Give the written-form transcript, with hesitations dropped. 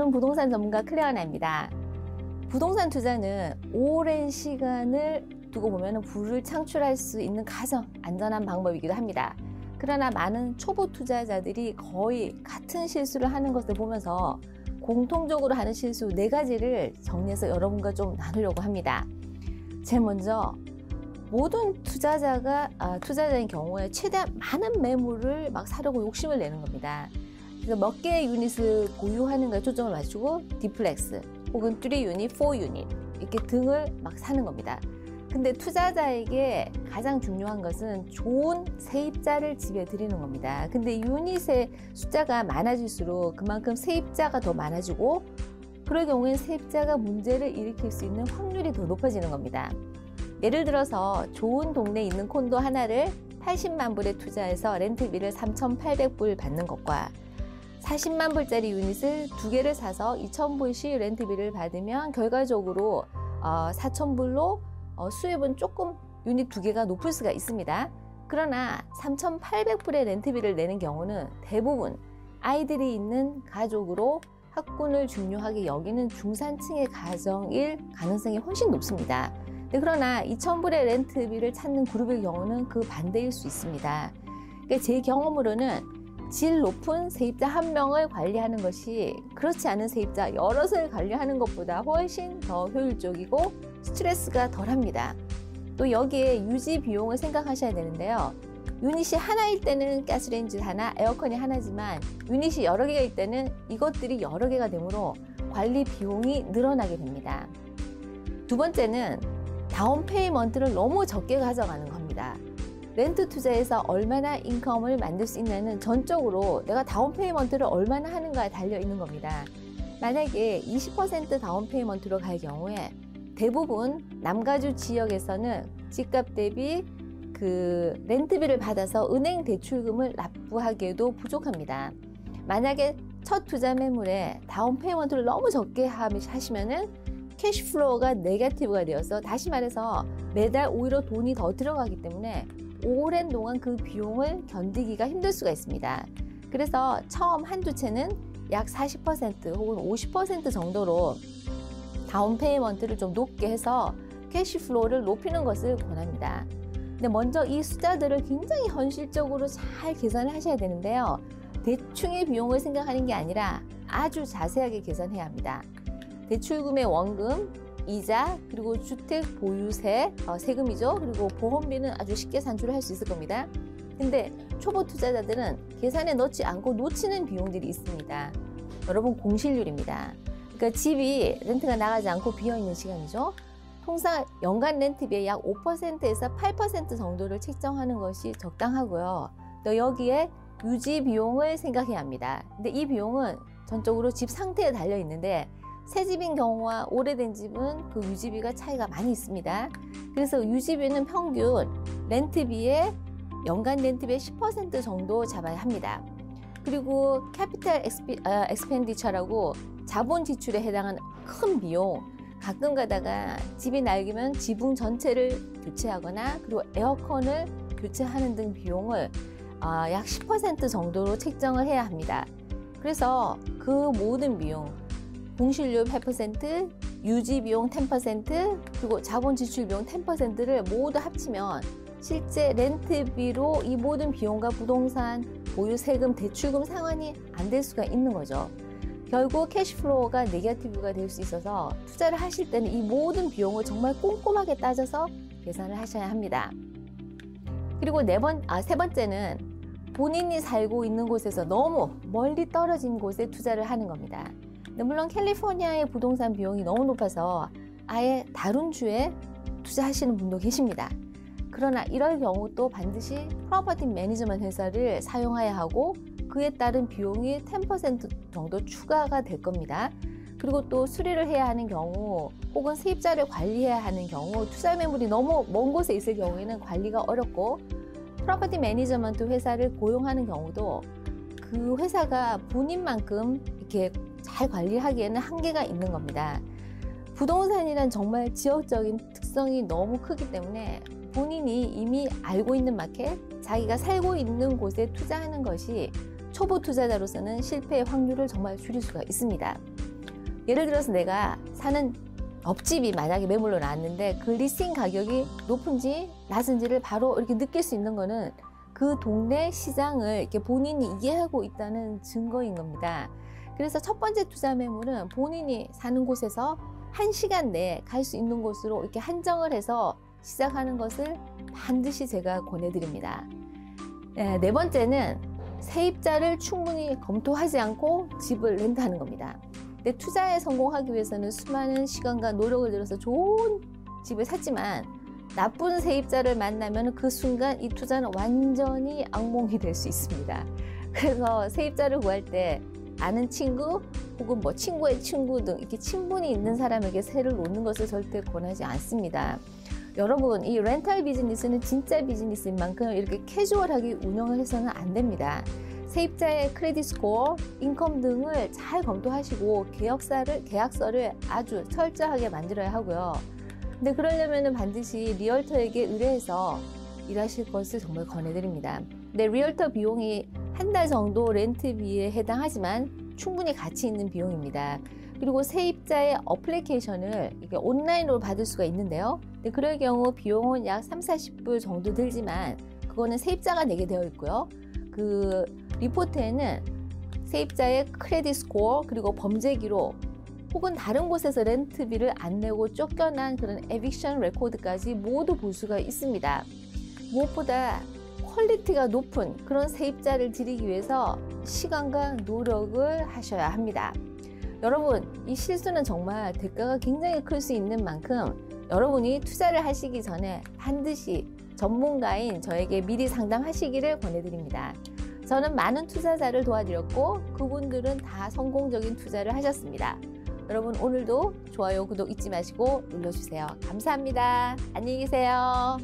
저는 부동산 전문가 클레어나입니다. 부동산 투자는 오랜 시간을 두고 보면 부를 창출할 수 있는 가장 안전한 방법이기도 합니다. 그러나 많은 초보 투자자들이 거의 같은 실수를 하는 것을 보면서 공통적으로 하는 실수 4가지를 정리해서 여러분과 좀 나누려고 합니다. 제일 먼저 모든 투자자인 경우에 최대한 많은 매물을 막 사려고 욕심을 내는 겁니다. 그래서 몇 개의 유닛을 보유하는가에 초점을 맞추고 디플렉스 혹은 3유닛, 4유닛 이렇게 등을 막 사는 겁니다. 근데 투자자에게 가장 중요한 것은 좋은 세입자를 집에 들이는 겁니다. 근데 유닛의 숫자가 많아질수록 그만큼 세입자가 더 많아지고 그럴 경우엔 세입자가 문제를 일으킬 수 있는 확률이 더 높아지는 겁니다. 예를 들어서 좋은 동네에 있는 콘도 하나를 80만 불에 투자해서 렌트비를 3,800불 받는 것과 40만 불짜리 유닛을 2개를 사서 2,000불씩 렌트비를 받으면 결과적으로 4,000불로 수입은 조금 유닛 2개가 높을 수가 있습니다. 그러나 3,800불의 렌트비를 내는 경우는 대부분 아이들이 있는 가족으로 학군을 중요하게 여기는 중산층의 가정일 가능성이 훨씬 높습니다. 그러나 2,000불의 렌트비를 찾는 그룹의 경우는 그 반대일 수 있습니다. 그러니까 제 경험으로는 질 높은 세입자 1명을 관리하는 것이 그렇지 않은 세입자 여럿을 관리하는 것보다 훨씬 더 효율적이고 스트레스가 덜합니다. 또 여기에 유지 비용을 생각하셔야 되는데요. 유닛이 하나일 때는 가스레인지 하나, 에어컨이 하나지만 유닛이 여러 개가 일 때는 이것들이 여러 개가 되므로 관리 비용이 늘어나게 됩니다. 두 번째는 다운 페이먼트를 너무 적게 가져가는 겁니다. 렌트 투자에서 얼마나 인컴을 만들 수 있냐는 전적으로 내가 다운 페이먼트를 얼마나 하는가에 달려 있는 겁니다. 만약에 20% 다운 페이먼트로 갈 경우에 대부분 남가주 지역에서는 집값 대비 그 렌트비를 받아서 은행 대출금을 납부하기에도 부족합니다. 만약에 첫 투자 매물에 다운 페이먼트를 너무 적게 하시면은 캐시플로우가 네거티브가 되어서 다시 말해서 매달 오히려 돈이 더 들어가기 때문에 오랜 동안 그 비용을 견디기가 힘들 수가 있습니다. 그래서 처음 한두 채는 약 40% 혹은 50% 정도로 다운 페이먼트를 좀 높게 해서 캐시플로우를 높이는 것을 권합니다. 근데 먼저 이 숫자들을 굉장히 현실적으로 잘 계산을 하셔야 되는데요. 대충의 비용을 생각하는 게 아니라 아주 자세하게 계산해야 합니다. 대출금의 원금, 이자, 그리고 주택 보유세, 세금이죠. 그리고 보험비는 아주 쉽게 산출을 할 수 있을 겁니다. 근데 초보 투자자들은 계산에 넣지 않고 놓치는 비용들이 있습니다. 여러분, 공실률입니다. 그러니까 집이 렌트가 나가지 않고 비어있는 시간이죠. 통상 연간 렌트비의 약 5%에서 8% 정도를 책정하는 것이 적당하고요. 또 여기에 유지 비용을 생각해야 합니다. 근데 이 비용은 전적으로 집 상태에 달려 있는데 새 집인 경우와 오래된 집은 그 유지비가 차이가 많이 있습니다. 그래서 유지비는 평균 렌트비의 연간 렌트비의 10% 정도 잡아야 합니다. 그리고 캐피탈 엑스펜디처라고 자본 지출에 해당하는 큰 비용, 가끔 가다가 집이 낡으면 지붕 전체를 교체하거나 그리고 에어컨을 교체하는 등 비용을 약 10% 정도로 책정을 해야 합니다. 그래서 그 모든 비용, 공실률 8%, 유지비용 10%, 그리고 자본 지출 비용 10%를 모두 합치면 실제 렌트비로 이 모든 비용과 부동산, 보유 세금, 대출금 상환이 안 될 수가 있는 거죠. 결국 캐시플로우가 네거티브가 될 수 있어서 투자를 하실 때는 이 모든 비용을 정말 꼼꼼하게 따져서 계산을 하셔야 합니다. 그리고 세 번째는 본인이 살고 있는 곳에서 너무 멀리 떨어진 곳에 투자를 하는 겁니다. 물론 캘리포니아의 부동산 비용이 너무 높아서 아예 다른 주에 투자하시는 분도 계십니다. 그러나 이럴 경우 또 반드시 프로퍼티 매니지먼트 회사를 사용해야 하고 그에 따른 비용이 10% 정도 추가가 될 겁니다. 그리고 또 수리를 해야 하는 경우 혹은 세입자를 관리해야 하는 경우 투자 매물이 너무 먼 곳에 있을 경우에는 관리가 어렵고 프로퍼티 매니지먼트 회사를 고용하는 경우도 그 회사가 본인만큼 이렇게 잘 관리하기에는 한계가 있는 겁니다. 부동산이란 정말 지역적인 특성이 너무 크기 때문에 본인이 이미 알고 있는 마켓, 자기가 살고 있는 곳에 투자하는 것이 초보 투자자로서는 실패의 확률을 정말 줄일 수가 있습니다. 예를 들어서 내가 사는 옆집이 만약에 매물로 나왔는데 그 리스팅 가격이 높은지 낮은지를 바로 이렇게 느낄 수 있는 거는 그 동네 시장을 이렇게 본인이 이해하고 있다는 증거인 겁니다. 그래서 첫 번째 투자 매물은 본인이 사는 곳에서 1시간 내에 갈 수 있는 곳으로 이렇게 한정을 해서 시작하는 것을 반드시 제가 권해드립니다. 네 번째는 세입자를 충분히 검토하지 않고 집을 렌트하는 겁니다. 근데 투자에 성공하기 위해서는 수많은 시간과 노력을 들여서 좋은 집을 샀지만 나쁜 세입자를 만나면 그 순간 이 투자는 완전히 악몽이 될 수 있습니다. 그래서 세입자를 구할 때 아는 친구 혹은 뭐 친구의 친구 등 이렇게 친분이 있는 사람에게 세를 놓는 것을 절대 권하지 않습니다. 여러분, 이 렌탈 비즈니스는 진짜 비즈니스인 만큼 이렇게 캐주얼하게 운영을 해서는 안 됩니다. 세입자의 크레딧 스코어, 인컴 등을 잘 검토하시고 계약서를 아주 철저하게 만들어야 하고요. 근데 그러려면 반드시 리얼터에게 의뢰해서 일하실 것을 정말 권해드립니다. 근데 리얼터 비용이 한 달 정도 렌트비에 해당하지만 충분히 가치 있는 비용입니다. 그리고 세입자의 어플리케이션을 이게 온라인으로 받을 수가 있는데요. 근데 그럴 경우 비용은 약 30-40불 정도 들지만 그거는 세입자가 내게 되어 있고요. 그 리포트에는 세입자의 크레딧 스코어 그리고 범죄 기록 혹은 다른 곳에서 렌트비를 안 내고 쫓겨난 그런 에빅션 레코드까지 모두 볼 수가 있습니다. 무엇보다 퀄리티가 높은 그런 세입자를 드리기 위해서 시간과 노력을 하셔야 합니다. 여러분, 이 실수는 정말 대가가 굉장히 클 수 있는 만큼 여러분이 투자를 하시기 전에 반드시 전문가인 저에게 미리 상담하시기를 권해드립니다. 저는 많은 투자자를 도와드렸고 그분들은 다 성공적인 투자를 하셨습니다. 여러분, 오늘도 좋아요, 구독 잊지 마시고 눌러주세요. 감사합니다. 안녕히 계세요.